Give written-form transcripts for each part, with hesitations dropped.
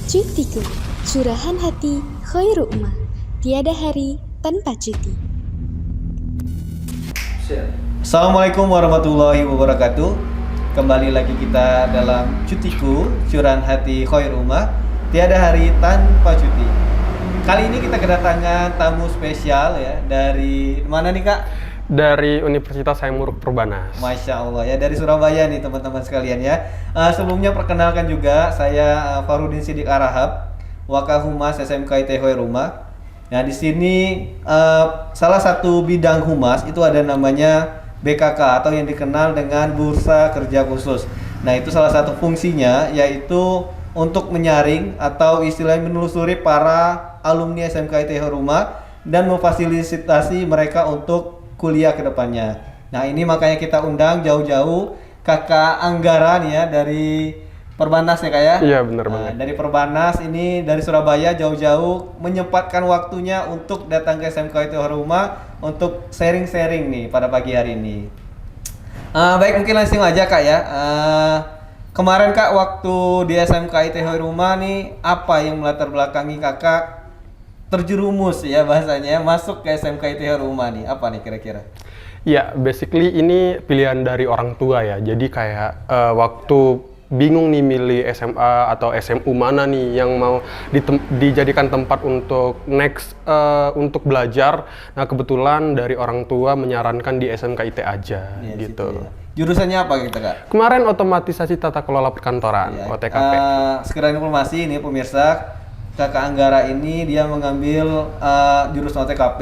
Cutiku, curahan hati Khairu Umma. Tiada hari tanpa cuti. Assalamualaikum warahmatullahi wabarakatuh. Kembali lagi kita dalam Cutiku, curahan hati Khairu Umma. Tiada hari tanpa cuti. Kali ini kita kedatangan tamu spesial ya. Dari mana nih Kak? Dari Universitas Saimurug Perbanas. Masya Allah ya, dari Surabaya nih teman-teman sekalian ya. Sebelumnya perkenalkan juga saya Farudin Sidik Arahab, Wakahumas SMK IT Khairu Umma. Nah di sini salah satu bidang humas itu ada namanya BKK atau yang dikenal dengan Bursa Kerja Khusus. Nah itu salah satu fungsinya yaitu untuk menyaring atau istilahnya menelusuri para alumni SMK IT Khairu Umma dan memfasilitasi mereka untuk kuliah ke depannya. Nah ini makanya kita undang jauh-jauh Kakak Anggara nih ya dari Perbanas ya Kak ya? Iya benar banget. Dari Perbanas ini dari Surabaya jauh-jauh menyempatkan waktunya untuk datang ke SMK IT Khairu Umma untuk sharing-sharing nih pada pagi hari ini. Baik mungkin langsung aja Kak ya. Kemarin Kak waktu di SMK IT Khairu Umma nih apa yang melatar belakangi Kakak terjerumus ya bahasanya masuk ke SMK IT Khairu Umma nih, apa nih kira-kira? Ya, basically ini pilihan dari orang tua ya. Jadi kayak waktu bingung nih milih SMA atau SMU mana nih yang mau dijadikan tempat untuk next untuk belajar. Nah kebetulan dari orang tua menyarankan di SMK IT aja ya, gitu. Ya. Jurusannya apa kita Kak? Kemarin otomatisasi tata kelola perkantoran ya. OTKP. Sekedar informasi ini pemirsa, Kakak Anggara ini dia mengambil jurusan OTKP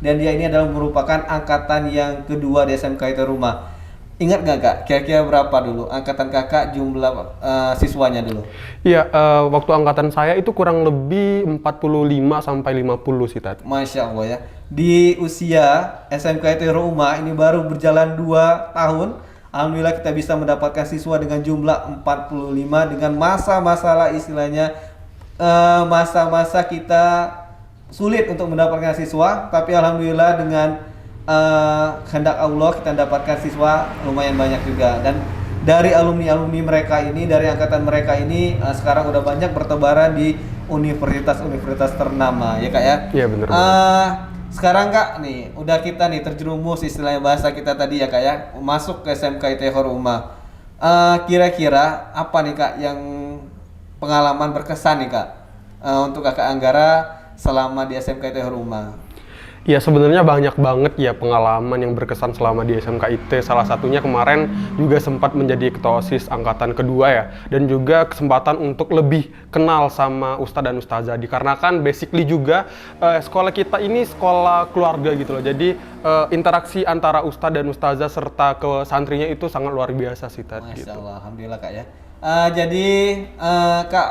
dan dia ini adalah merupakan angkatan yang kedua di SMK IT Khairu Umma. Ingat nggak Kak, kira-kira berapa dulu angkatan Kakak jumlah siswanya dulu? Iya, waktu angkatan saya itu kurang lebih 45 sampai 50 sih Tat. Masya Allah ya. Di usia SMK IT Khairu Umma ini baru berjalan 2 tahun. Alhamdulillah kita bisa mendapatkan siswa dengan jumlah 45 dengan masa-masalah istilahnya masa-masa kita sulit untuk mendapatkan siswa, tapi alhamdulillah dengan kehendak Allah kita mendapatkan siswa lumayan banyak juga. Dan dari alumni mereka ini, dari angkatan mereka ini sekarang udah banyak bertebaran di universitas-universitas ternama ya Kak ya. Iya benar. Sekarang Kak nih udah kita nih terjerumus istilahnya bahasa kita tadi ya Kak ya, masuk ke SMK IT Khairu Umma. Kira-kira apa nih Kak yang pengalaman berkesan nih Kak untuk Kakak Anggara selama di SMK IT Khairu Umma? Ya sebenarnya banyak banget ya pengalaman yang berkesan selama di SMK IT. Salah satunya kemarin juga sempat menjadi ketua OSIS angkatan kedua ya. Dan juga kesempatan untuk lebih kenal sama ustadz dan ustazah. Dikarenakan basically juga sekolah kita ini sekolah keluarga gitu loh. Jadi interaksi antara ustadz dan ustazah serta ke santrinya itu sangat luar biasa sih Tad. Masya Allah, gitu. alhamdulillah Kak ya. Jadi Kak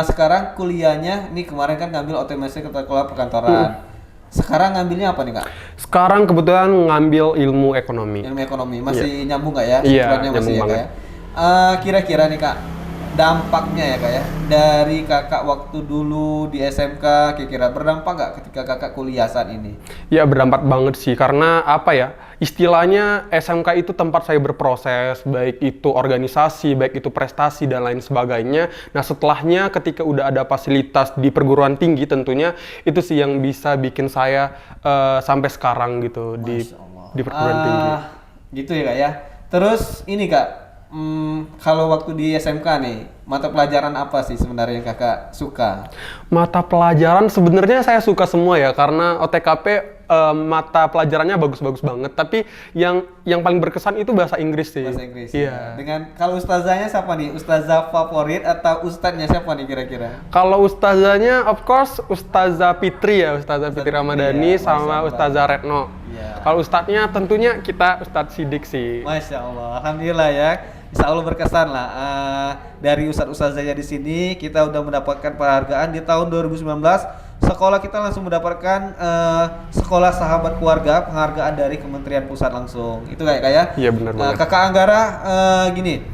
sekarang kuliahnya ini kemarin kan ngambil otomasi tata kelola perkantoran. Sekarang ngambilnya apa nih Kak? Sekarang kebetulan ngambil ilmu ekonomi. Ilmu ekonomi masih nyambung nggak ya? Iya, masih ya Kak ya. Kira-kira nih Kak dampaknya ya Kak ya dari Kakak waktu dulu di SMK kira-kira berdampak nggak ketika Kakak kuliah saat ini? Ya berdampak banget sih karena apa ya istilahnya SMK itu tempat saya berproses baik itu organisasi baik itu prestasi dan lain sebagainya. Nah setelahnya ketika udah ada fasilitas di perguruan tinggi tentunya itu sih yang bisa bikin saya sampai sekarang gitu di perguruan tinggi. Gitu ya Kak ya. Terus ini Kak. Kalau waktu di SMK nih, mata pelajaran apa sih sebenarnya yang Kakak suka? Mata pelajaran sebenarnya saya suka semua ya, karena OTKP mata pelajarannya bagus-bagus banget. Tapi yang paling berkesan itu bahasa Inggris sih. Bahasa Inggris. Iya. Dengan kalau ustazahnya siapa nih? Ustazah favorit atau ustadznya siapa nih kira-kira? Kalau ustazahnya of course Ustazah Fitri ya, Ustazah Fitri Ramadhani ya, sama Ustazah Retno. Ya. Kalau ustadznya tentunya kita Ustadz Sidik sih. Masya Allah, alhamdulillah ya. Insya Allah berkesan lah. Dari ustadz-ustazahnya di sini kita udah mendapatkan penghargaan di tahun 2019. Sekolah kita langsung mendapatkan sekolah sahabat keluarga penghargaan dari Kementerian Pusat langsung. Itu kayak ya? Iya benar banget. Kakak Anggara gini.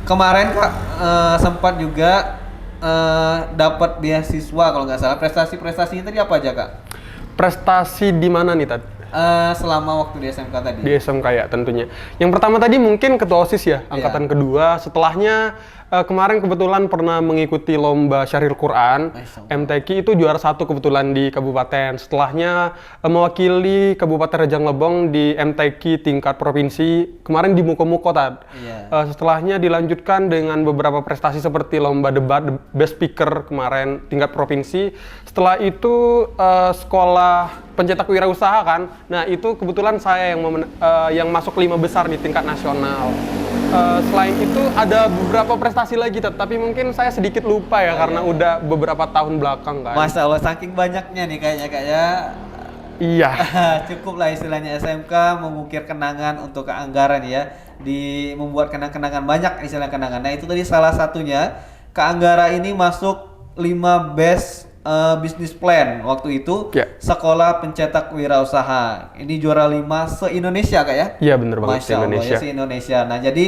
Kemarin Kak sempat juga dapat beasiswa kalau nggak salah. Prestasi-prestasinya tadi apa aja Kak? Prestasi di mana nih Tad? selama waktu di SMK tadi? Di SMK ya tentunya. Yang pertama tadi mungkin ketua OSIS ya, angkatan kedua. Setelahnya Kemarin kebetulan pernah mengikuti lomba Syahril Quran. Masya Allah. MTQ itu juara 1 kebetulan di kabupaten. Setelahnya mewakili Kabupaten Rejang Lebong di MTQ tingkat provinsi. Kemarin di Muko-Muko, Tad. Iya. Setelahnya dilanjutkan dengan beberapa prestasi seperti lomba debat Best Speaker kemarin tingkat provinsi. Setelah itu sekolah pencetak wirausaha kan. Nah, itu kebetulan saya yang masuk 5 besar di tingkat nasional. Selain itu ada beberapa prestasi lagi, tapi mungkin saya sedikit lupa ya karena udah beberapa tahun belakang kan. Masya Allah, saking banyaknya nih kayaknya Kak ya. Iya. Cukup lah istilahnya SMK mengukir kenangan untuk Kak Anggara nih ya, membuat kenang-kenangan, banyak istilah kenangan. Nah itu tadi salah satunya, Kak Anggara ini masuk 5 best business plan waktu itu, sekolah pencetak wirausaha. Ini juara 5 se-Indonesia Kak ya? Iya bener banget, Masya Allah ya, se-Indonesia. Nah jadi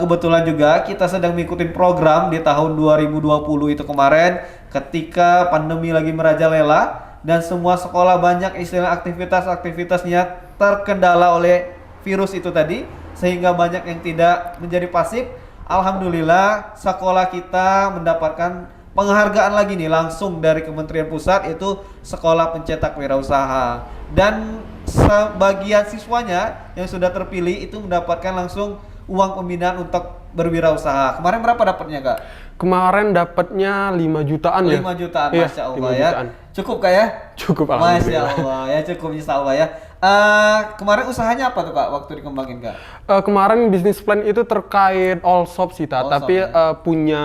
kebetulan juga kita sedang mengikuti program di tahun 2020 itu kemarin, ketika pandemi lagi merajalela dan semua sekolah banyak istilah aktivitasnya terkendala oleh virus itu tadi, sehingga banyak yang tidak menjadi pasif. Alhamdulillah sekolah kita mendapatkan penghargaan lagi nih langsung dari Kementerian Pusat, itu sekolah pencetak wirausaha, dan sebagian siswanya yang sudah terpilih itu mendapatkan langsung uang pembinaan untuk berwirausaha. Kemarin berapa dapatnya Kak? Kemarin dapatnya 5 jutaan ya. 5 jutaan, iya, Masya Allah 5 ya. jutaan. Cukup Kak ya? Cukup Masya alhamdulillah. Allah ya, cukup insya Allah ya. Kemarin usahanya apa tuh Kak waktu dikembangin Kak? Kemarin bisnis plan itu terkait all shop sih, All tapi shop, ya. punya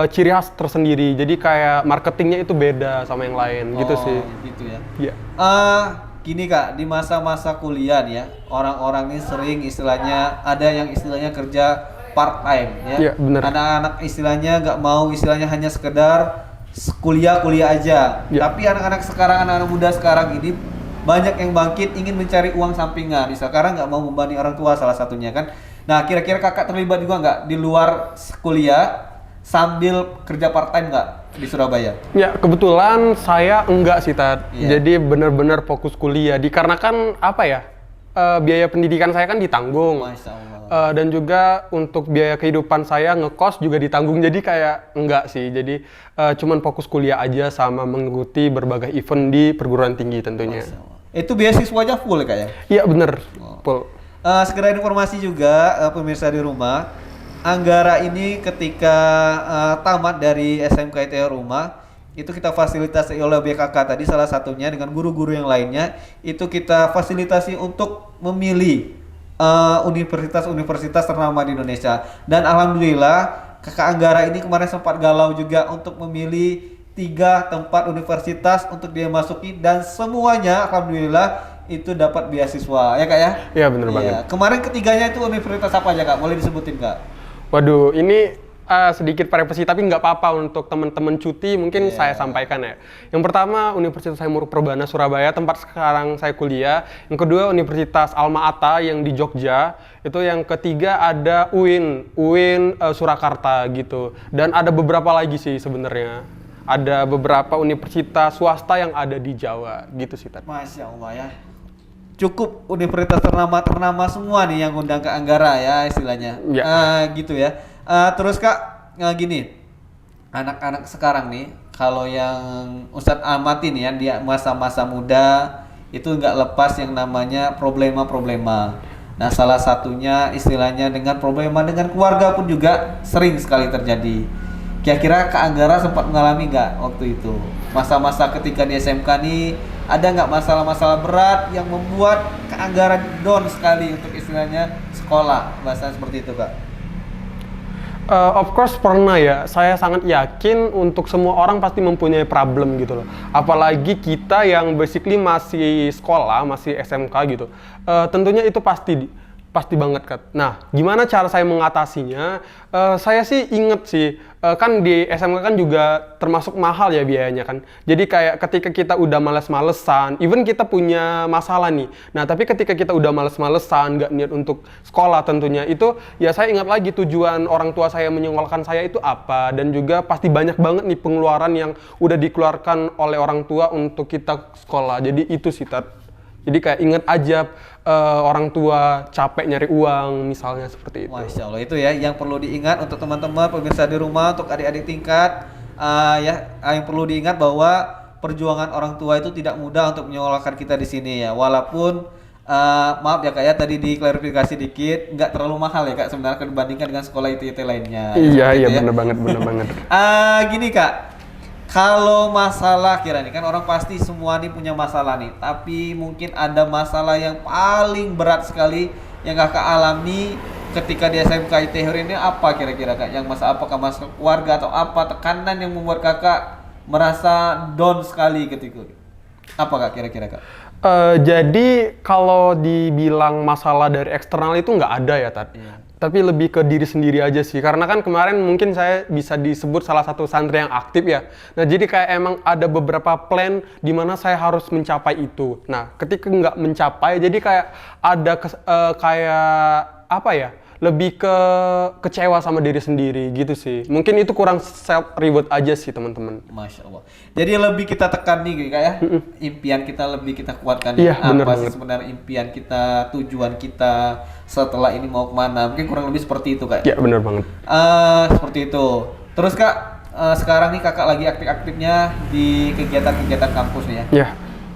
ciri khas tersendiri. Jadi kayak marketingnya itu beda sama yang lain gitu sih. Gitu ya. Iya. Gini Kak, di masa-masa kuliah nih ya, orang-orang ini sering istilahnya ada yang istilahnya kerja part time ya. Iya, bener. Anak-anak istilahnya nggak mau istilahnya hanya sekedar kuliah aja. Iya. Tapi anak-anak sekarang, anak-anak muda sekarang ini banyak yang bangkit ingin mencari uang sampingan. Sekarang nggak mau membebani orang tua salah satunya kan. Nah, kira-kira Kakak terlibat juga nggak di luar kuliah sambil kerja part time nggak di Surabaya? Ya, kebetulan saya enggak sih, Tad. Iya. Jadi benar-benar fokus kuliah. Dikarenakan apa ya? Biaya pendidikan saya kan ditanggung. Masya Allah. Dan juga untuk biaya kehidupan saya ngekos juga ditanggung. Jadi kayak enggak sih. Jadi cuman fokus kuliah aja sama mengikuti berbagai event di perguruan tinggi tentunya. Masya Allah. Itu beasiswanya full ya Kak ya? Iya, bener. Full. Sekedar informasi juga pemirsa di rumah, Anggara ini ketika tamat dari SMK ITH Rumah, itu kita fasilitasi oleh BKK tadi salah satunya dengan guru-guru yang lainnya, itu kita fasilitasi untuk memilih universitas-universitas ternama di Indonesia. Dan alhamdulillah Kakak Anggara ini kemarin sempat galau juga untuk memilih 3 tempat universitas untuk dia masuki, dan semuanya alhamdulillah itu dapat beasiswa ya Kak ya? Iya, bener banget. Kemarin ketiganya itu universitas apa aja Kak? Boleh disebutin Kak? Waduh, ini sedikit privasi tapi nggak apa-apa untuk teman-teman cuti mungkin saya sampaikan ya. Yang pertama Universitas Haimuruk Perbana Surabaya, tempat sekarang saya kuliah. Yang kedua Universitas Alma Ata yang di Jogja. Itu yang ketiga ada UIN Surakarta gitu. Dan ada beberapa lagi sih sebenarnya. Ada beberapa universitas swasta yang ada di Jawa gitu sih. Masya Allah ya. Cukup universitas ternama semua nih yang undang ke Anggara ya istilahnya. Ya. Gitu ya. Terus Kak, gini, anak-anak sekarang nih, kalau yang Ustadz amatin ya, dia masa-masa muda itu nggak lepas yang namanya problema-problema. Nah, salah satunya istilahnya dengan problema dengan keluarga pun juga sering sekali terjadi. Kira-kira Kak Anggara sempat mengalami nggak waktu itu? Masa-masa ketika di SMK nih, ada nggak masalah-masalah berat yang membuat Kak Anggara down sekali untuk istilahnya sekolah? Bahasa seperti itu Kak? Of course pernah ya, saya sangat yakin untuk semua orang pasti mempunyai problem gitu loh. Apalagi kita yang basically masih sekolah, masih SMK gitu. Tentunya itu pasti banget kan. Nah, gimana cara saya mengatasinya? Saya sih inget sih, kan di SMK kan juga termasuk mahal ya biayanya kan. Jadi kayak ketika kita udah males-malesan, even kita punya masalah nih. Nah, tapi ketika kita udah males-malesan, nggak niat untuk sekolah tentunya, itu ya saya ingat lagi tujuan orang tua saya menyekolahkan saya itu apa. Dan juga pasti banyak banget nih pengeluaran yang udah dikeluarkan oleh orang tua untuk kita sekolah. Jadi itu sih, Tat. Jadi kayak inget aja orang tua capek nyari uang misalnya seperti itu. Masya Allah, itu ya yang perlu diingat untuk teman-teman pemirsa di rumah, untuk adik-adik tingkat, yang perlu diingat bahwa perjuangan orang tua itu tidak mudah untuk menyekolahkan kita di sini ya. Walaupun maaf ya Kak ya, tadi diklarifikasi dikit, nggak terlalu mahal ya Kak sebenarnya dibandingkan dengan sekolah ITT lainnya. Iya, ya. bener banget. Gini Kak, kalau masalah kira nih kan orang pasti semua nih punya masalah nih, tapi mungkin ada masalah yang paling berat sekali yang Kakak alami ketika di SMK ITH ini apa kira-kira Kak? Yang apakah masalah keluarga atau apa tekanan yang membuat Kakak merasa down sekali ketika itu? Apa Kak kira-kira Kak? Jadi kalau dibilang masalah dari eksternal itu nggak ada ya Tat. Iya. Tapi lebih ke diri sendiri aja sih. Karena kan kemarin mungkin saya bisa disebut salah satu santri yang aktif ya. Nah jadi kayak emang ada beberapa plan di mana saya harus mencapai itu. Nah ketika nggak mencapai, jadi kayak ada kayak apa ya? Lebih ke kecewa sama diri sendiri gitu sih. Mungkin itu kurang self reward aja sih teman-teman. Masya Allah. Jadi lebih kita tekan nih Kak ya. Impian kita lebih kita kuatkan. Iya, bener apa sih banget. sebenarnya impian kita, tujuan kita setelah ini mau kemana? Mungkin kurang lebih seperti itu Kak. Iya bener banget. Seperti itu. Terus Kak, sekarang nih Kakak lagi aktif-aktifnya di kegiatan-kegiatan kampus nih ya. Iya.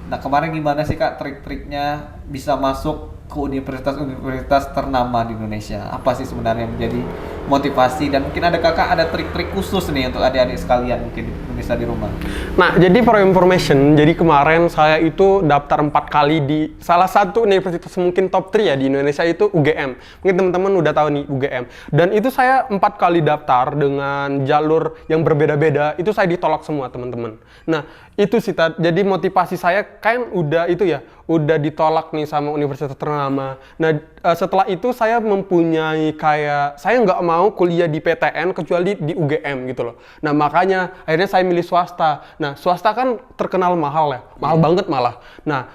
Nah kemarin gimana sih Kak trik-triknya bisa masuk ke universitas-universitas ternama di Indonesia? Apa sih sebenarnya yang menjadi motivasi, dan mungkin ada Kakak ada trik-trik khusus nih untuk adik-adik sekalian mungkin di Indonesia di rumah? Nah, jadi for information, jadi kemarin saya itu daftar 4 kali di salah satu universitas mungkin top 3 ya di Indonesia, itu UGM. Mungkin teman-teman udah tahu nih UGM. Dan itu saya 4 kali daftar dengan jalur yang berbeda-beda, itu saya ditolak semua teman-teman. Nah, itu sih jadi motivasi saya kan udah itu ya, udah ditolak nih sama universitas ternama. Nah, setelah itu saya mempunyai kayak, saya nggak mau kuliah di PTN kecuali di UGM gitu loh. Nah, makanya akhirnya saya milih swasta. Nah, swasta kan terkenal mahal ya, mahal banget malah. Nah,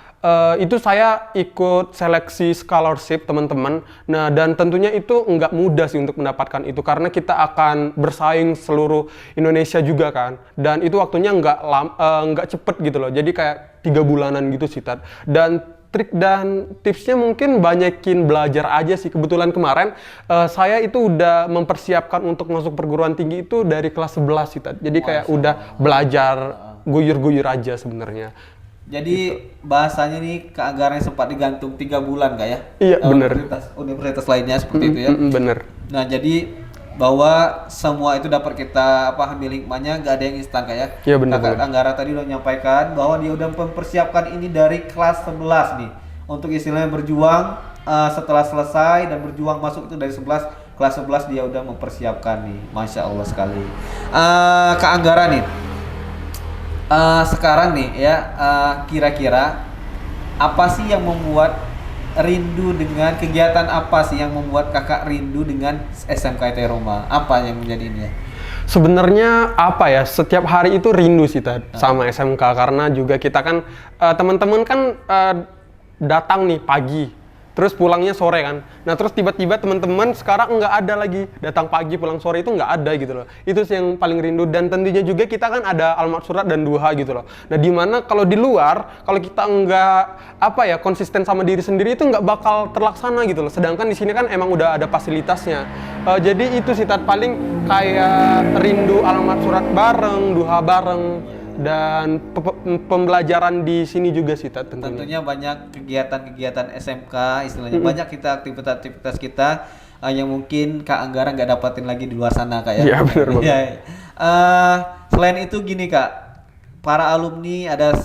itu saya ikut seleksi scholarship teman-teman. Nah, dan tentunya itu nggak mudah sih untuk mendapatkan itu, karena kita akan bersaing seluruh Indonesia juga kan. Dan itu waktunya nggak cepet gitu loh. Jadi kayak 3 bulanan gitu sih Tat. Dan trik dan tipsnya mungkin banyakin belajar aja sih. Kebetulan kemarin saya itu udah mempersiapkan untuk masuk perguruan tinggi itu dari kelas 11 sih Tat. Jadi kayak udah belajar guyur-guyur aja sebenarnya. Jadi bahasanya nih keanggarannya sempat digantung 3 bulan Kak ya? Iya, bener. Universitas lainnya seperti itu ya? Bener. Nah jadi bahwa semua itu dapat kita ambil hikmahnya, nggak ada yang instan Kak ya? Iya, bener Kakak banget. Anggara tadi udah menyampaikan bahwa dia udah mempersiapkan ini dari kelas 11 nih, untuk istilahnya berjuang setelah selesai dan berjuang masuk itu dari 11, kelas 11 dia udah mempersiapkan nih. Masya Allah sekali. Kak Anggara nih, sekarang nih ya, kira-kira apa sih yang membuat rindu dengan kegiatan, apa sih yang membuat Kakak rindu dengan SMK ITH Roma? Apa yang menjadi ini ya? Sebenarnya apa ya, setiap hari itu rindu sih Tad, sama SMK, karena juga kita kan teman-teman kan datang nih pagi, terus pulangnya sore kan. Nah terus tiba-tiba teman-teman sekarang nggak ada lagi, datang pagi pulang sore itu nggak ada gitu loh. Itu sih yang paling rindu. Dan tentunya juga kita kan ada almat surat dan duha gitu loh. Nah dimana kalau di luar, kalau kita nggak konsisten sama diri sendiri itu nggak bakal terlaksana gitu loh. Sedangkan di sini kan emang udah ada fasilitasnya. Jadi itu sih Tad, paling kayak rindu almat surat bareng, duha bareng. Dan pembelajaran di sini juga sih tentunya. Tentunya banyak kegiatan-kegiatan SMK istilahnya, banyak kita aktivitas kita yang mungkin Kak Anggara nggak dapatin lagi di luar sana Kak ya. Iya benar banget. Ya. Selain itu gini Kak, para alumni ada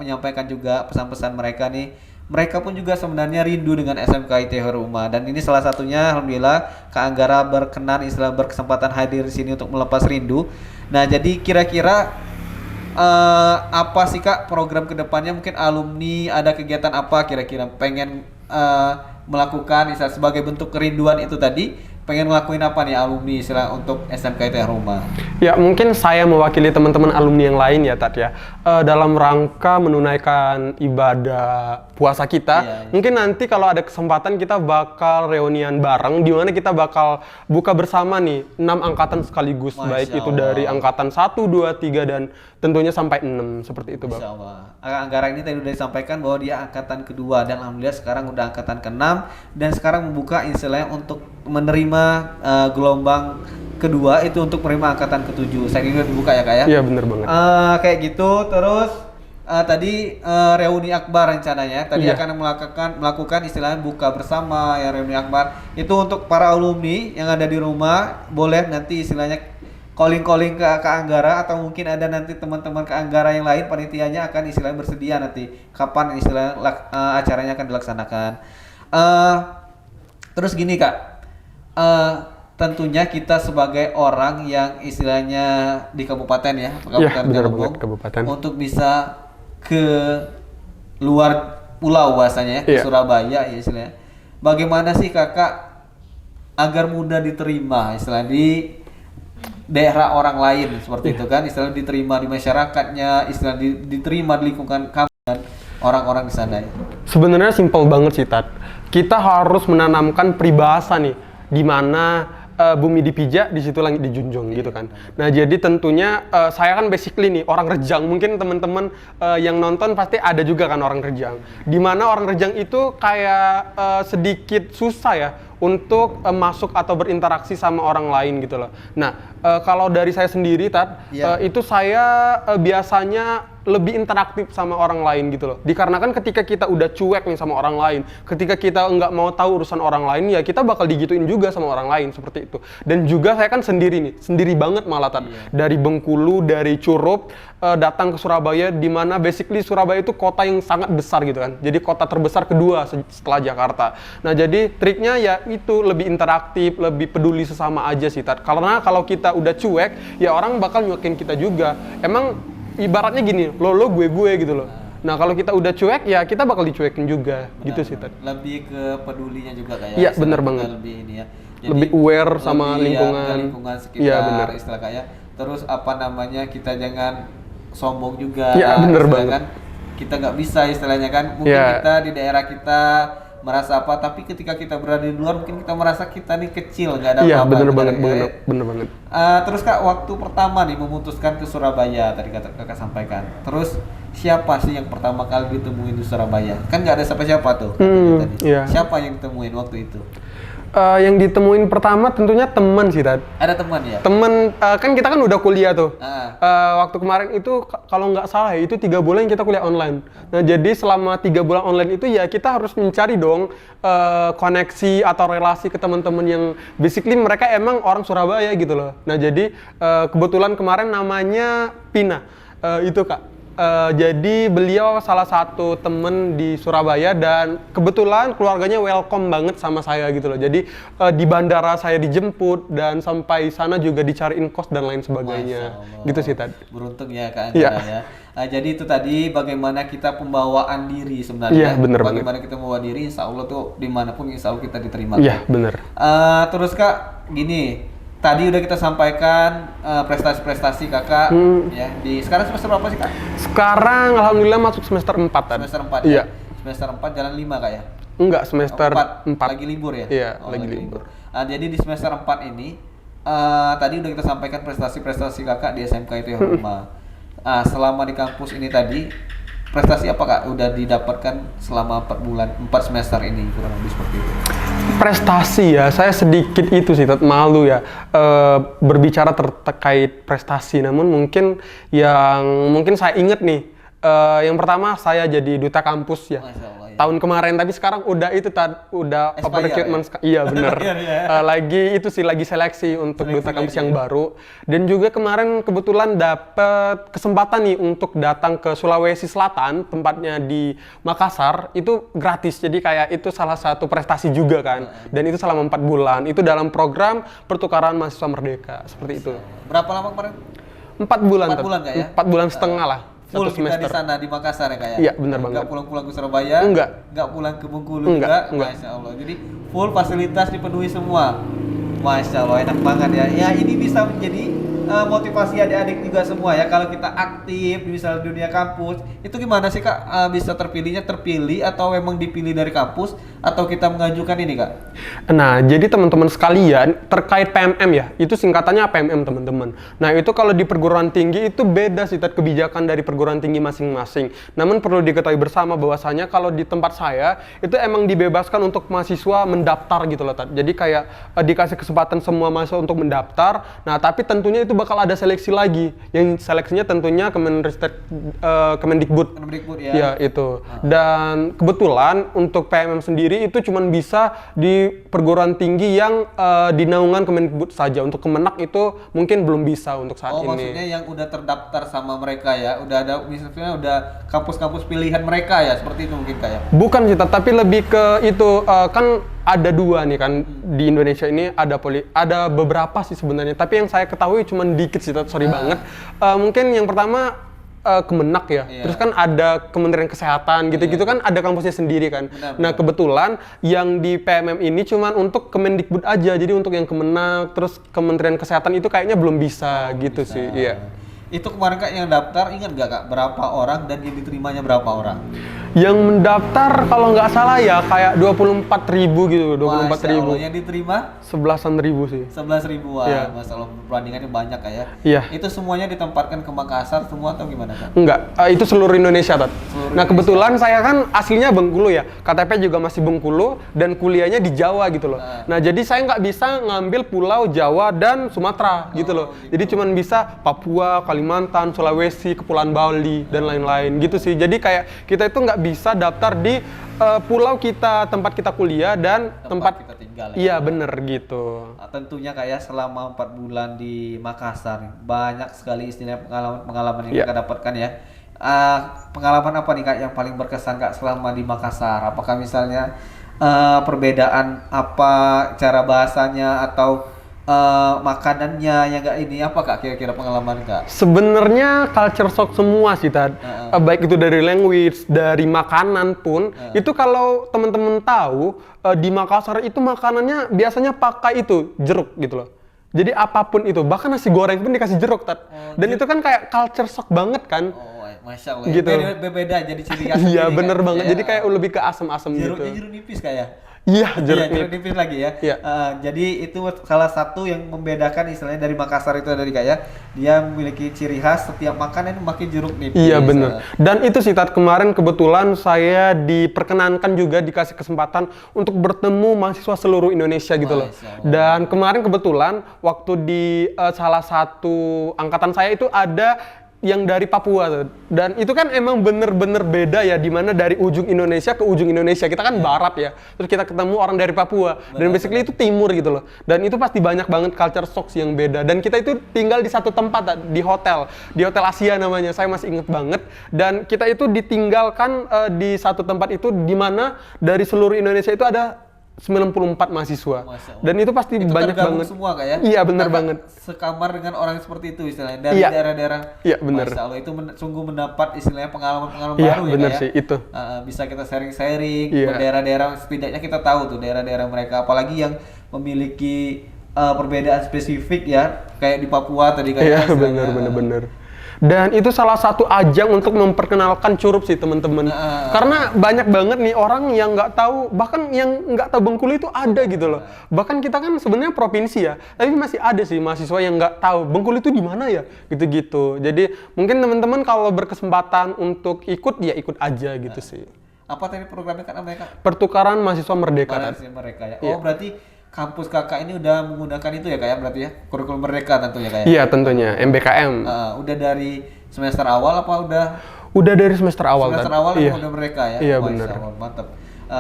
menyampaikan juga pesan-pesan mereka nih. Mereka pun juga sebenarnya rindu dengan SMK ITH Roma, dan ini salah satunya alhamdulillah Kak Anggara berkesempatan hadir di sini untuk melepas rindu. Nah, jadi kira-kira apa sih Kak program kedepannya? Mungkin alumni ada kegiatan apa kira-kira pengen melakukan sebagai bentuk kerinduan itu tadi pengen ngelakuin apa nih alumni istilah untuk SMK ITH Rumah? Ya, mungkin saya mewakili teman-teman alumni yang lain ya, Tat ya. Dalam rangka menunaikan ibadah puasa kita, Iya. mungkin nanti kalau ada kesempatan kita bakal reunian bareng, di mana kita bakal buka bersama nih 6 angkatan sekaligus, Masya baik itu Allah. dari angkatan 1, 2, 3, dan tentunya sampai 6, seperti itu, Bang. Insya Allah. Anggara ini tadi udah disampaikan bahwa dia angkatan kedua dan alhamdulillah sekarang udah angkatan ke-6 dan sekarang membuka istilahnya untuk menerima gelombang kedua itu untuk menerima angkatan ke-7. Saya kira dibuka ya Kak ya? Iya, bener banget. Kayak gitu terus tadi reuni akbar rencananya tadi Iya. akan melakukan istilahnya buka bersama ya reuni akbar itu untuk para alumni yang ada di rumah boleh nanti istilahnya calling ke Anggara atau mungkin ada nanti teman-teman ke Anggara yang lain panitianya akan istilahnya bersedia nanti kapan istilahnya acaranya akan dilaksanakan. Terus gini Kak, tentunya kita sebagai orang yang istilahnya di kabupaten ya, Iya, benar Galunggung, banget, kabupaten. untuk bisa ke luar pulau bahasanya ya, ke Iya. Surabaya ya istilahnya. Bagaimana sih Kakak agar mudah diterima istilahnya di daerah orang lain seperti itu kan, istilah diterima di masyarakatnya, istilah diterima di lingkungan kamu dan orang-orang di sana ya. Sebenarnya simpel banget sih, Tat. Kita harus menanamkan peribahasa nih, di mana bumi dipijak, di situ langit dijunjung gitu kan. Nah, jadi tentunya saya kan basically nih orang Rejang. Mungkin teman-teman yang nonton pasti ada juga kan orang Rejang. Di mana orang Rejang itu kayak sedikit susah ya untuk masuk atau berinteraksi sama orang lain gitu loh. Nah, kalau dari saya sendiri, Tat, Iya. itu saya biasanya lebih interaktif sama orang lain gitu loh. Dikarenakan ketika kita udah cuek nih sama orang lain, ketika kita nggak mau tahu urusan orang lain, ya kita bakal digituin juga sama orang lain seperti itu. Dan juga saya kan sendiri nih, sendiri banget malah Tat. Iya. Dari Bengkulu, dari Curup, datang ke Surabaya, di mana basically Surabaya itu kota yang sangat besar gitu kan. Jadi kota terbesar kedua setelah Jakarta. Nah, jadi triknya ya itu lebih interaktif, lebih peduli sesama aja sih Tat. Karena kalau kita udah cuek, ya orang bakal nyuekin kita juga. Emang ibaratnya gini, lo gue gitu loh. Nah, kalau kita udah cuek, ya kita bakal dicuekin juga, gitu sih Tat. Lebih ke pedulinya juga kayak. Iya, bener banget. Lebih ini ya. Lebih aware sama lebih lingkungan. ke lingkungan sekitar Iya, bener. istilah kayak. Terus apa namanya, kita jangan sombong juga. Iya, bener istilah banget. kan. Kita nggak bisa istilahnya kan. Mungkin Iya. kita di daerah kita merasa apa, tapi ketika kita berada di luar mungkin kita merasa kita nih kecil, nggak ada Iya, apa-apa. bener gitu banget, kan. bener banget. Terus Kak, waktu pertama nih memutuskan ke Surabaya tadi Kakak sampaikan. Terus siapa sih yang pertama kali ditemuin di Surabaya? Kan nggak ada siapa-siapa tuh. Katanya tadi. iya. Siapa yang ditemuin waktu itu? Yang ditemuin pertama tentunya teman sih Tat. Ada teman ya? Temen, kan kita kan udah kuliah tuh. Ah. Waktu kemarin itu kalau nggak salah ya, itu 3 bulan kita kuliah online. Nah, jadi selama 3 bulan online itu ya kita harus mencari dong koneksi atau relasi ke teman-teman yang basically mereka emang orang Surabaya gitu loh. Nah, jadi kebetulan kemarin namanya Pina. Itu Kak. Jadi beliau salah satu temen di Surabaya dan kebetulan keluarganya welcome banget sama saya gitu loh. Jadi di bandara saya dijemput dan sampai sana juga dicariin kos dan lain sebagainya. Masya Allah. Gitu sih Tad. Beruntung ya Kak Iya. Angga ya. Jadi itu tadi bagaimana kita pembawaan diri sebenarnya. Iya, bener bagaimana kita membawa diri, insya Allah tuh dimanapun insya Allah kita diterima. Iya, bener. Terus Kak, gini, tadi udah kita sampaikan prestasi-prestasi Kakak ya. Sekarang semester berapa sih Kak? Sekarang alhamdulillah masuk semester 4 Tad. Semester 4 Iya. ya? Semester 4 jalan 5 Kak ya? Enggak, semester 4. Lagi libur ya? Iya, lagi libur. Jadi di semester 4 ini tadi udah kita sampaikan prestasi-prestasi Kakak di SMK ITH Rumah. Selama di kampus ini tadi prestasi apa Kak udah didapatkan selama 4 bulan, 4 semester ini kurang lebih seperti itu? Prestasi ya, saya sedikit itu sih Tad, malu ya berbicara terkait prestasi. Namun mungkin mungkin saya inget nih, yang pertama saya jadi duta kampus ya. Masya Allah, ya. Tahun kemarin, tapi sekarang udah itu Tad, udah Expired recruitment. ya? Iya bener. Iya. Lagi seleksi untuk Seleksi duta kampus lagi. yang baru. Dan juga kemarin kebetulan dapet kesempatan nih untuk datang ke Sulawesi Selatan, tempatnya di Makassar, itu gratis. Jadi kayak itu salah satu prestasi juga kan. Dan itu selama 4 bulan. Itu dalam program pertukaran mahasiswa merdeka, seperti itu. Berapa lama kemarin? 4 bulan. 4 Tad. bulan Kak ya? 4 bulan setengah lah. Full Satu kita semester. di sana di Makassar ya Kak ya? Iya, benar banget. Nggak pulang-pulang ke Surabaya? Enggak. Nggak pulang ke Bengkulu Enggak, juga? enggak. Masya Allah. Jadi full fasilitas dipenuhi semua. Masya Allah, enak banget ya. Ya ini bisa menjadi motivasi adik-adik juga semua ya. Kalau kita aktif di misalnya dunia kampus, itu gimana sih Kak? Bisa terpilih atau memang dipilih dari kampus atau kita mengajukan ini Kak? Nah, jadi teman-teman sekalian terkait PMM ya, itu singkatannya PMM teman-teman. Nah, itu kalau di perguruan tinggi itu beda sih Tat, kebijakan dari perguruan tinggi masing-masing. Namun perlu diketahui bersama bahwasanya kalau di tempat saya itu emang dibebaskan untuk mahasiswa mendaftar gitu loh Tat. Jadi kayak dikasih kesempatan semua mahasiswa untuk mendaftar. Nah, tapi tentunya itu bakal ada seleksi lagi. Yang seleksinya tentunya Kemendikbud. Kemendikbud ya. Ya, itu. Dan kebetulan untuk PMM sendiri itu cuma bisa di perguruan tinggi yang di naungan Kemendikbud saja. Untuk Kemenak itu mungkin belum bisa untuk saat ini. Maksudnya yang udah terdaftar sama mereka ya, udah ada misalnya udah kampus-kampus pilihan mereka ya, seperti itu mungkin Kak ya? Bukan sih, tapi lebih ke itu kan ada dua nih kan di Indonesia ini ada beberapa sih sebenarnya, tapi yang saya ketahui cuma dikit sih, sorry banget. Mungkin yang pertama Kemenak ya, terus kan ada Kementerian Kesehatan gitu-gitu kan ada kampusnya sendiri kan. Benar. Nah kebetulan yang di PMM ini cuma untuk Kemendikbud aja, jadi untuk yang Kemenak terus Kementerian Kesehatan itu kayaknya belum bisa gitu sih. Iya. Itu kemarin Kak yang daftar, ingat nggak Kak berapa orang dan yang diterimanya berapa orang? Yang mendaftar kalau nggak salah ya kayak 24.000 gitu, 24.000. Yang diterima? 11.000 sih. 11.000, wah, Iya. masalah perbandingannya banyak Kak ya. Iya. Itu semuanya ditempatkan ke Makassar semua atau gimana Kak? Enggak, itu seluruh Indonesia, Tat. Nah, kebetulan saya kan aslinya Bengkulu ya. KTP juga masih Bengkulu dan kuliahnya di Jawa gitu loh. Nah, jadi saya nggak bisa ngambil pulau Jawa dan Sumatera gitu loh. Jadi cuman bisa Papua, Kalimantan, Sulawesi, Kepulauan Bali dan lain-lain gitu sih. Jadi kayak kita itu nggak bisa daftar di pulau kita, tempat kita kuliah dan tempat kita tinggal ya. Iya, bener gitu. Tentunya Kak ya, selama 4 bulan di Makassar banyak sekali istilah pengalaman yang Iya. Kakak dapatkan ya. Pengalaman apa nih Kak yang paling berkesan Kak selama di Makassar? Apakah misalnya perbedaan apa cara bahasanya atau makanannya yang nggak ini, apa Kak kira-kira pengalaman Kak? Sebenarnya culture shock semua sih Tad. Baik itu dari language, dari makanan pun. Itu kalau teman-teman tahu di Makassar itu makanannya biasanya pakai itu jeruk gitu loh. Jadi apapun itu, bahkan nasi goreng pun dikasih jeruk Tad. Dan itu kan kayak culture shock banget kan. Masya Allah. Gitu. Beda jadi ciri khas. Iya sendiri, bener Kak. banget. Ya. Jadi kayak lebih ke asam-asam gitu. Jeruknya jeruk nipis kayak. Iya, jeruk Jeruk nipis. nipis lagi ya. Iya. Jadi itu salah satu yang membedakan istilahnya dari Makassar itu dari kayak dia memiliki ciri khas setiap makanan memakai jeruk nipis. Iya bener. Dan itu sih Tat, kemarin kebetulan saya diperkenankan juga dikasih kesempatan untuk bertemu mahasiswa seluruh Indonesia gitu loh. Masya Allah. Dan kemarin kebetulan waktu di salah satu angkatan saya itu ada yang dari Papua tuh. Dan itu kan emang bener-bener beda ya, dimana dari ujung Indonesia ke ujung Indonesia. Kita kan barat ya, terus kita ketemu orang dari Papua. Dan basically itu timur gitu loh. Dan itu pasti banyak banget culture shock yang beda. Dan kita itu tinggal di satu tempat, di hotel Asia namanya, saya masih inget banget. Dan kita itu ditinggalkan di satu tempat itu, dimana dari seluruh Indonesia itu ada 94 mahasiswa. Dan itu pasti Itu banyak tergabung banget. semua Kak ya? Iya bener Kakak banget. Sekamar dengan orang seperti itu istilahnya dari Iya. daerah-daerah. Iya, bener. Masya Allah, itu sungguh mendapat istilahnya pengalaman-pengalaman Iya, baru ya bener Kak ya? sih, itu. Bisa kita sharing-sharing Iya. ke daerah-daerah, setidaknya kita tahu tuh daerah-daerah mereka, apalagi yang memiliki perbedaan spesifik ya, kayak di Papua tadi Iya kayak bener. Dan itu salah satu ajang untuk memperkenalkan Curup sih teman-teman. Karena banyak banget nih orang yang nggak tahu, bahkan yang nggak tahu Bengkulu itu ada gitu loh. Bahkan kita kan sebenarnya provinsi ya, tapi masih ada sih mahasiswa yang nggak tahu Bengkulu itu di mana ya, gitu-gitu. Jadi mungkin teman-teman kalau berkesempatan untuk ikut ya ikut aja gitu sih. Apa tadi programnya Kak namanya Kak? Pertukaran mahasiswa merdeka. Kan? Mahasiswa mereka ya. Iya. Oh berarti kampus Kakak ini udah menggunakan itu ya Kak ya, berarti ya kurikulum merdeka tentunya Kak ya? Iya tentunya MBKM. Udah dari semester awal apa udah? Udah dari semester awal. Semester Tan. awal Iya. udah mereka ya? Iya Masya bener. Allah, mantap.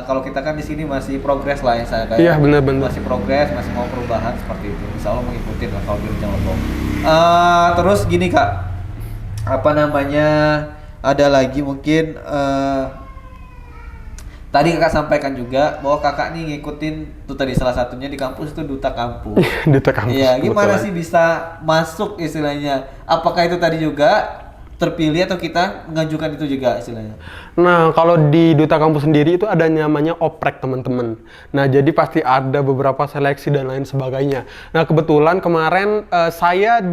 Kalau kita kan di sini masih progres lah ya saya kayak. Iya, bener-bener. Masih progres, masih mau perubahan seperti itu. Insya Allah mengikuti lah kalau bilang jangan bohong. Terus gini Kak, apa namanya? Ada lagi mungkin. Tadi Kakak sampaikan juga bahwa Kakak nih ngikutin tuh tadi salah satunya di kampus itu duta kampus. Duta kampus. Iya, gimana kebetulan. sih bisa masuk istilahnya? Apakah itu tadi juga terpilih atau kita mengajukan itu juga istilahnya? Nah, kalau di Duta Kampus sendiri itu ada namanya oprek, teman-teman. Nah, jadi pasti ada beberapa seleksi dan lain sebagainya. Nah, kebetulan kemarin saya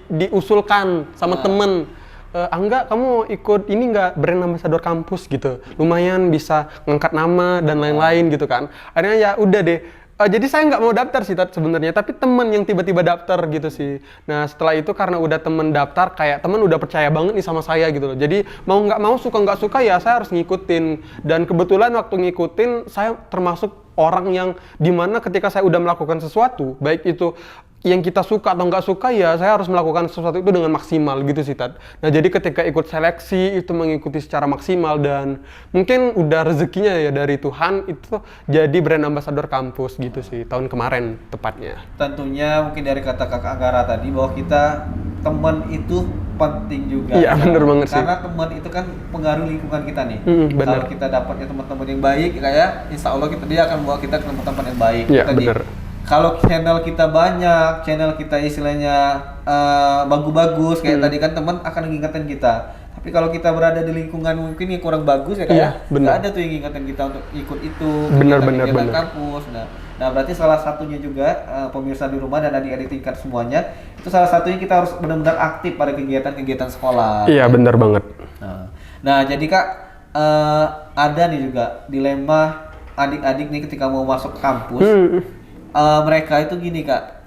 diusulkan sama temen. Angga, kamu ikut ini nggak, brand ambassador kampus gitu. Lumayan bisa ngangkat nama dan lain-lain gitu kan. Akhirnya ya udah deh. Jadi saya nggak mau daftar sih sebenarnya, tapi temen yang tiba-tiba daftar gitu sih. Nah setelah itu karena udah temen daftar, kayak temen udah percaya banget nih sama saya gitu loh. Jadi mau nggak mau, suka nggak suka ya saya harus ngikutin. Dan kebetulan waktu ngikutin, saya termasuk orang yang dimana ketika saya udah melakukan sesuatu, baik itu yang kita suka atau nggak suka, ya saya harus melakukan sesuatu itu dengan maksimal gitu sih, Tad. Nah jadi ketika ikut seleksi itu mengikuti secara maksimal, dan mungkin udah rezekinya ya dari Tuhan itu jadi brand ambassador kampus gitu sih tahun kemarin tepatnya. Tentunya mungkin dari kata Kakak Anggara tadi bahwa kita teman itu penting juga. Iya, bener banget sih. Karena teman itu kan pengaruh lingkungan kita nih. Bener. Kalau kita dapatnya teman-teman yang baik, kayak insya Allah dia akan bawa kita ke tempat-tempat yang baik. Iya, Tadi. bener. Kalau channel kita banyak, channel kita istilahnya bagus-bagus, kayak tadi kan teman akan mengingatkan kita. Tapi kalau kita berada di lingkungan mungkin yang kurang bagus ya kayak nggak ada tuh yang mengingatkan kita untuk ikut itu, kegiatan kampus. Nah berarti salah satunya juga pemirsa di rumah dan adik-adik tingkat semuanya, itu salah satunya kita harus benar-benar aktif pada kegiatan-kegiatan sekolah. Iya, benar banget. Nah jadi Kak, ada nih juga dilema adik-adik nih ketika mau masuk kampus. Mereka itu gini Kak,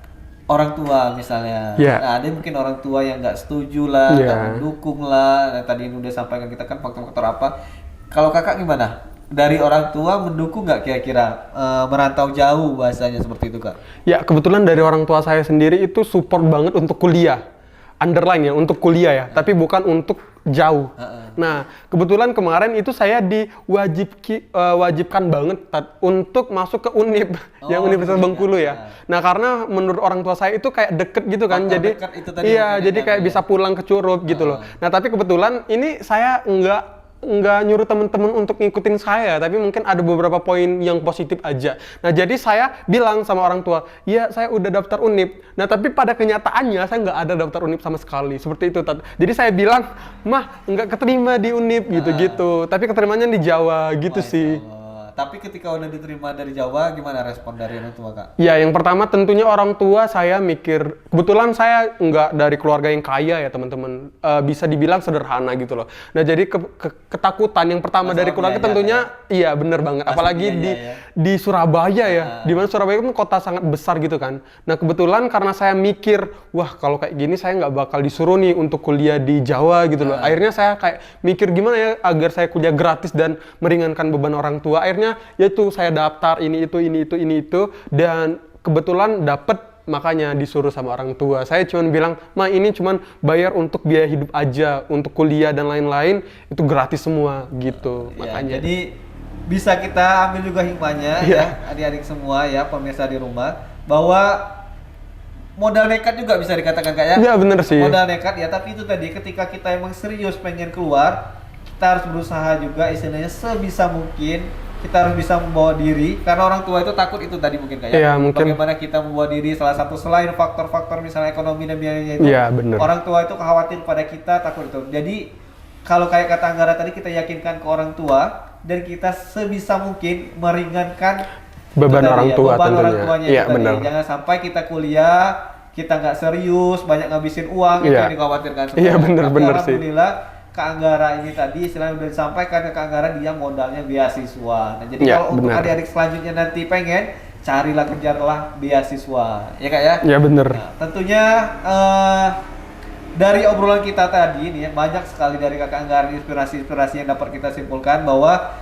orang tua misalnya, nah ada mungkin orang tua yang nggak setuju lah, nggak mendukung lah. Nah, tadi udah sampaikan kita kan faktor-faktor apa. Kalau Kakak gimana? Dari orang tua mendukung nggak kira-kira merantau jauh, bahasanya seperti itu Kak? Ya kebetulan dari orang tua saya sendiri itu support banget untuk kuliah, underline ya, untuk kuliah ya, tapi bukan untuk jauh. Nah kebetulan kemarin itu saya diwajibkan banget untuk masuk ke UNIP, yang Universitas Bengkulu ya. Nah karena menurut orang tua saya itu kayak deket gitu kan, jadi iya, jadi kayak bisa pulang ke Curup gitu loh. Nah tapi kebetulan ini saya nggak nyuruh teman-teman untuk ngikutin saya, tapi mungkin ada beberapa poin yang positif aja. Nah jadi saya bilang sama orang tua, ya saya udah daftar UNIP. Nah tapi pada kenyataannya saya nggak ada daftar UNIP sama sekali, seperti itu. Jadi saya bilang, mah nggak keterima di UNIP gitu-gitu, tapi keterimanya di Jawa gitu sih. Tapi ketika udah diterima dari Jawa, gimana respon dari orang tua Kak? Ya yang pertama tentunya orang tua saya mikir, kebetulan saya nggak dari keluarga yang kaya ya teman-teman, bisa dibilang sederhana gitu loh. Nah jadi ketakutan yang pertama dari keluarga tentunya, iya bener banget, apalagi di Surabaya ya, dimana Surabaya itu kota sangat besar gitu kan. Nah kebetulan karena saya mikir, wah kalau kayak gini saya nggak bakal disuruh nih untuk kuliah di Jawa gitu loh. Akhirnya saya kayak mikir gimana ya agar saya kuliah gratis dan meringankan beban orang tua. Akhirnya yaitu saya daftar ini itu dan kebetulan dapet, makanya disuruh sama orang tua. Saya cuma bilang, ma ini cuma bayar untuk biaya hidup aja, untuk kuliah dan lain-lain itu gratis semua gitu. Makanya jadi bisa kita ambil juga hikmahnya ya adik-adik semua ya, pemirsa di rumah, bahwa modal nekat juga bisa dikatakan Kak ya. Iya bener sih. Modal nekat ya, tapi itu tadi ketika kita emang serius pengen keluar, kita harus berusaha juga istilahnya sebisa mungkin. Kita harus bisa membawa diri, karena orang tua itu takut itu tadi mungkin Kak ya. Bagaimana kita membawa diri, salah satu selain faktor-faktor misalnya ekonomi dan biayanya itu, orang tua itu khawatir pada kita, takut itu. Jadi kalau kayak kata Anggara tadi, kita yakinkan ke orang tua dan kita sebisa mungkin meringankan beban orang tua tentunya. Orang tuanya iya, benar. Jangan sampai kita kuliah, kita nggak serius, banyak ngabisin uang, itu yang dikhawatirkan. Iya benar sih. Alhamdulillah Kak Anggara ini tadi istilahnya udah disampaikan ke Kak Anggara, dia modalnya beasiswa. Nah jadi kalau untuk adik-adik selanjutnya nanti pengen, carilah, kejarlah beasiswa, ya Kak ya? Iya bener. Nah, tentunya dari obrolan kita tadi nih, banyak sekali dari Kak Anggara inspirasi-inspirasi yang dapat kita simpulkan bahwa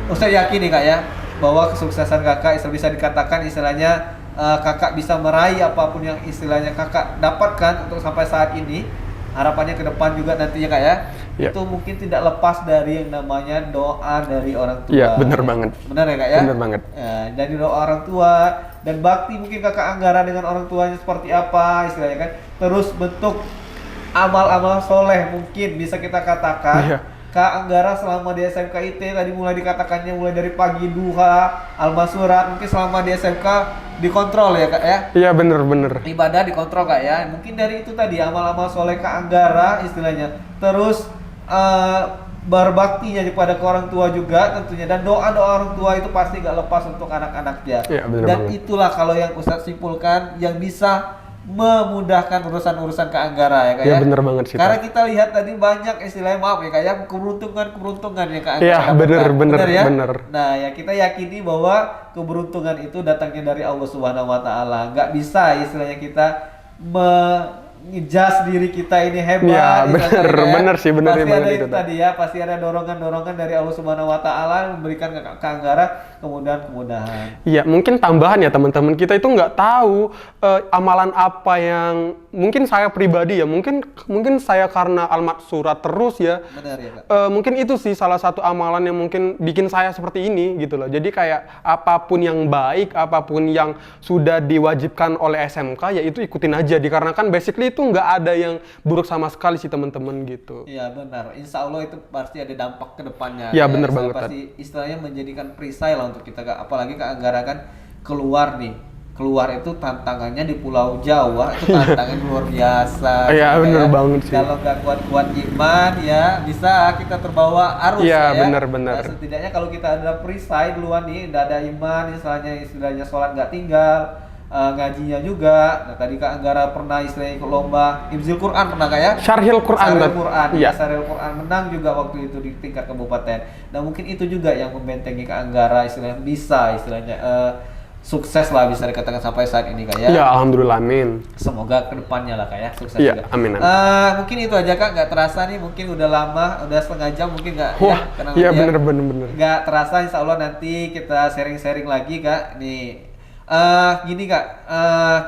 Ustaz yakin nih Kak ya, bahwa kesuksesan Kakak bisa dikatakan istilahnya Kakak bisa meraih apapun yang istilahnya Kakak dapatkan untuk sampai saat ini. Harapannya ke depan juga nantinya Kak ya, itu mungkin tidak lepas dari yang namanya doa dari orang tua. Iya benar banget. Benar ya Kak ya? Benar banget. Dari doa orang tua dan bakti mungkin Kakak Anggara dengan orang tuanya seperti apa istilahnya kan. Terus bentuk amal-amal soleh mungkin bisa kita katakan. Kak Anggara selama di SMK IT tadi mulai dikatakannya mulai dari pagi duha, almasurat, mungkin selama di SMK dikontrol ya Kak ya? Iya bener. Ibadah dikontrol Kak ya. Mungkin dari itu tadi amal-amal soleh Kak Anggara istilahnya. Terus berbaktinya kepada ke orang tua juga tentunya, dan doa-doa orang tua itu pasti gak lepas untuk anak-anaknya. Iya, bener Dan banget. itulah kalau yang Ustadz simpulkan yang bisa memudahkan urusan-urusan Kak Anggara ya Kak Iya ya. bener banget sih. Karena Tat. kita lihat tadi banyak istilahnya, maaf ya Kak ya, keberuntungan yang Kak Anggara Iya, dapatkan. bener. Nah ya, kita yakini bahwa keberuntungan itu datangnya dari Allah Subhanahu Wa Taala. Nggak bisa istilahnya kita ngejas diri kita ini hebat. Iya, istilahnya, bener, Kak ya. bener sih, bener Pasti banget ada itu, itu tadi ya, pasti ada dorongan-dorongan dari Allah Subhanahu Wa Taala yang memberikan ke Kak Anggara kemudahan-kemudahan. Iya, mungkin tambahan ya teman-teman, kita itu nggak tahu amalan apa yang mungkin saya pribadi ya, mungkin saya karena almat surat terus ya. Benar ya Kak. Mungkin itu sih salah satu amalan yang mungkin bikin saya seperti ini gitu loh. Jadi kayak apapun yang baik, apapun yang sudah diwajibkan oleh SMK ya itu ikutin aja. Dikarenakan basically itu nggak ada yang buruk sama sekali sih teman-teman gitu. Iya benar, insya Allah itu pasti ada dampak ke depannya. Iya, Ya, benar insya banget, Allah pasti istilahnya menjadikan perisai lah untuk kita Kak. Apalagi Kak Anggara kan keluar itu tantangannya di Pulau Jawa itu tantangan luar biasa. Iya, Gitu, benar ya. banget sih. Kalau nggak kuat-kuat iman ya bisa kita terbawa arus Iya, ya. benar. Nah, setidaknya kalau kita ada perisai duluan nih, udah ada iman, istilahnya sholat nggak tinggal. Ngajinya juga. Nah tadi Kak Anggara pernah istilahnya ikut lomba Hifdzil Quran, pernah Kak ya? Syarhil Quran. Syarhil Quran, Iya. Syarhil Quran menang juga waktu itu di tingkat kabupaten. Nah mungkin itu juga yang membentengi Kak Anggara istilahnya bisa sukses lah bisa dikatakan sampai saat ini Kak ya. Iya, alhamdulillah, amin. Semoga kedepannya lah Kak ya sukses Iya, juga. amin. Mungkin itu aja Kak, nggak terasa nih mungkin udah lama, udah setengah jam mungkin nggak Wah, karena iya ya, bener. nggak terasa, insya Allah nanti kita sharing-sharing lagi Kak nih. Gini Kak,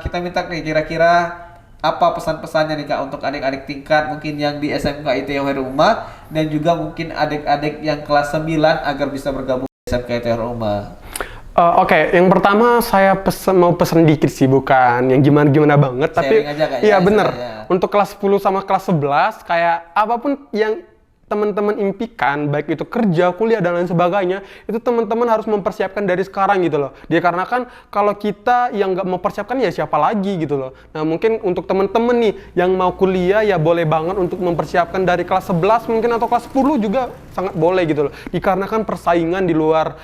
kita minta nih kira-kira apa pesan-pesannya nih Kak untuk adik-adik tingkat mungkin yang di SMK IT Rumah dan juga mungkin adik-adik yang kelas 9 agar bisa bergabung di SMK IT Rumah. Oke, yang pertama saya mau pesen dikit sih, bukan yang gimana-gimana banget, tapi Sharing aja, Kak, ya, iya bener. istilahnya. Untuk kelas 10 sama kelas 11 kayak apapun yang teman-teman impikan, baik itu kerja, kuliah dan lain sebagainya, itu teman-teman harus mempersiapkan dari sekarang gitu loh. Dikarenakan kalau kita yang nggak mempersiapkan ya siapa lagi gitu loh. Nah mungkin untuk teman-teman nih yang mau kuliah ya boleh banget untuk mempersiapkan dari kelas 11 mungkin atau kelas 10 juga sangat boleh gitu loh. Dikarenakan persaingan di luar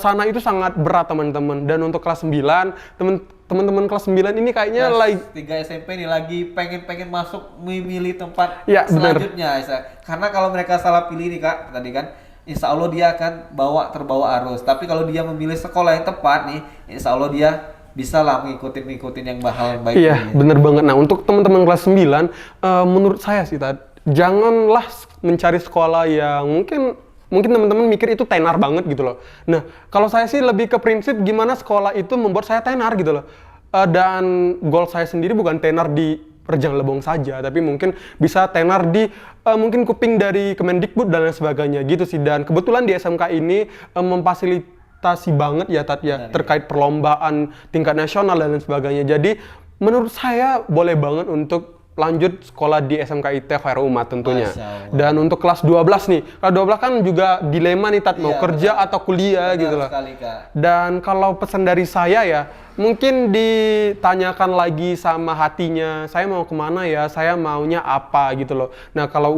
sana itu sangat berat teman-teman. Dan untuk kelas 9, teman-teman kelas 9 ini kayaknya Kelas 3 SMP nih lagi pengen masuk memilih tempat Ya, selanjutnya karena kalau mereka salah pilih nih Kak tadi kan, insya Allah dia akan terbawa arus. Tapi kalau dia memilih sekolah yang tepat nih, insya Allah dia bisa lah mengikutin yang hal yang baik. Iya, bener banget. Nah, untuk teman-teman kelas 9, menurut saya sih, janganlah mencari sekolah yang mungkin teman-teman mikir itu tenar banget gitu loh. Nah, kalau saya sih lebih ke prinsip gimana sekolah itu membuat saya tenar gitu loh. Dan goal saya sendiri bukan tenar di Rejang Lebong saja, tapi mungkin bisa tenar di mungkin kuping dari Kemendikbud dan lain sebagainya gitu sih. Dan kebetulan di SMK ini memfasilitasi banget ya Tat ya, terkait perlombaan tingkat nasional dan lain sebagainya. Jadi menurut saya boleh banget untuk lanjut sekolah di SMK IT Khairul Ummah tentunya. Dan untuk kelas 12 nih, kelas 12 kan juga dilema nih Tat, mau kerja atau kuliah gitu loh. Sekali, Kak. Dan kalau pesan dari saya ya, mungkin ditanyakan lagi sama hatinya, saya mau kemana ya, saya maunya apa gitu loh. Nah kalau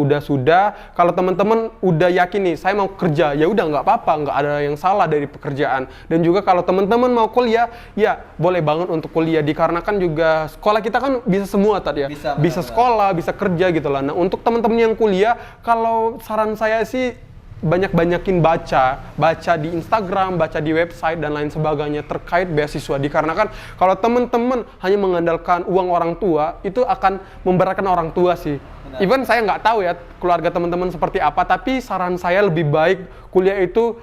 kalau teman-teman udah yakin nih, saya mau kerja, ya udah nggak apa-apa, nggak ada yang salah dari pekerjaan. Dan juga kalau teman-teman mau kuliah, ya boleh banget untuk kuliah, dikarenakan juga sekolah kita kan bisa semua Tat ya, bisa sekolah, bisa kerja gitu lah. Nah untuk teman-teman yang kuliah, kalau saran saya sih banyak-banyakin baca di Instagram, baca di website dan lain sebagainya terkait beasiswa. Dikarenakan kalau teman-teman hanya mengandalkan uang orang tua, itu akan memberatkan orang tua sih. Even saya nggak tahu ya keluarga teman-teman seperti apa, tapi saran saya lebih baik kuliah itu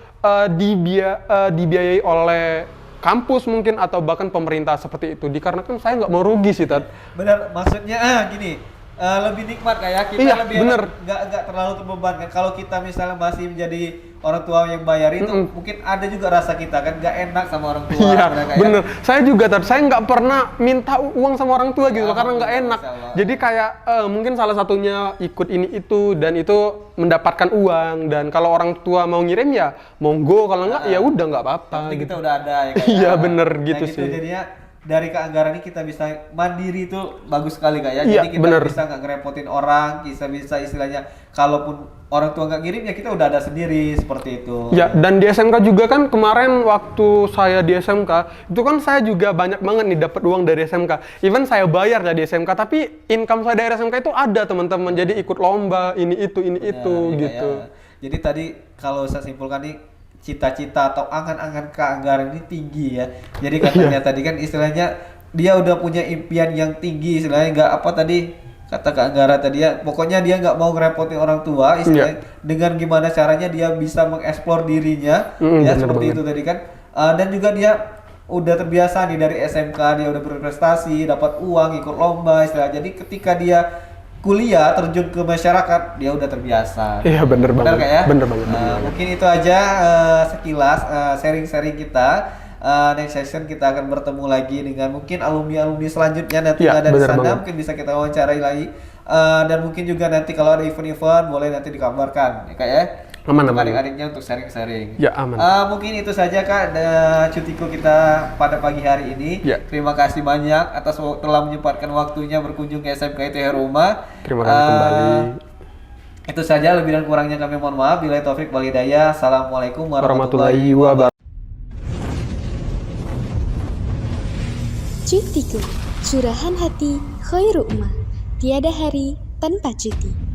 dibiayai oleh kampus mungkin atau bahkan pemerintah seperti itu. Dikarenakan saya nggak mau rugi sih Tat. Benar, maksudnya gini. lebih nikmat kayak kita Iya, lebih bener. nggak terlalu terbebankan. Kalau kita misalnya masih menjadi orang tua yang bayar itu mungkin ada juga rasa kita kan nggak enak sama orang tua. Iya, bener nggak ya? bener. Saya juga, saya nggak pernah minta uang sama orang tua gitu, karena nggak enak. Masya Allah. Jadi kayak mungkin salah satunya ikut ini itu dan itu mendapatkan uang, dan kalau orang tua mau ngirim ya monggo, kalau nggak ya udah nggak apa-apa. Yang penting Gitu. kita udah ada ya kayak. Iya, bener gitu sih. Jadinya dari keanggaran ini kita bisa mandiri itu bagus sekali Kak ya. Iya, Jadi kita bener. bisa nggak ngerepotin orang, bisa istilahnya kalaupun orang tua nggak ngirim ya kita udah ada sendiri seperti itu. Ya, dan di SMK juga kan kemarin waktu saya di SMK, itu kan saya juga banyak banget nih dapat uang dari SMK. Even saya bayar ya di SMK, tapi income saya dari SMK itu ada teman-teman. Jadi ikut lomba, ini itu Iya, gitu. ya. Jadi tadi kalau saya simpulkan nih cita-cita atau angan-angan keanggaran ini tinggi ya. Jadi katanya tadi kan istilahnya dia udah punya impian yang tinggi, istilahnya nggak apa tadi kata Kak Anggara tadi ya, pokoknya dia nggak mau ngerepotin orang tua, istilahnya dengan gimana caranya dia bisa mengeksplor dirinya, ya bener seperti banget. itu tadi kan. Dan juga dia udah terbiasa nih dari SMK, dia udah berprestasi, dapat uang, ikut lomba, istilahnya. Jadi ketika dia kuliah terjun ke masyarakat, dia udah terbiasa. Iya, bener banget. Kak ya? Bener banget. bener banget. Mungkin itu aja sekilas sharing-sharing kita. Next session kita akan bertemu lagi dengan mungkin alumni-alumni selanjutnya nanti Iya, ada di bener sana, banget. mungkin bisa kita wawancarai lagi. Dan mungkin juga nanti kalau ada event-event boleh nanti dikabarkan ya Kak ya. Aman. Adik-adiknya untuk sharing-sharing. Ya, aman. Mungkin itu saja Kak cutiku kita pada pagi hari ini. Ya. Terima kasih banyak atas telah menyempatkan waktunya berkunjung ke SMK ITH Rumah. Terima kasih kembali. Itu saja, lebih dan kurangnya kami mohon maaf. Billahi taufik wal hidayah. Assalamualaikum Warahmatullahi wabarakatuh. Cutiku, curahan hati Khairu Umah. Tiada hari tanpa cuti.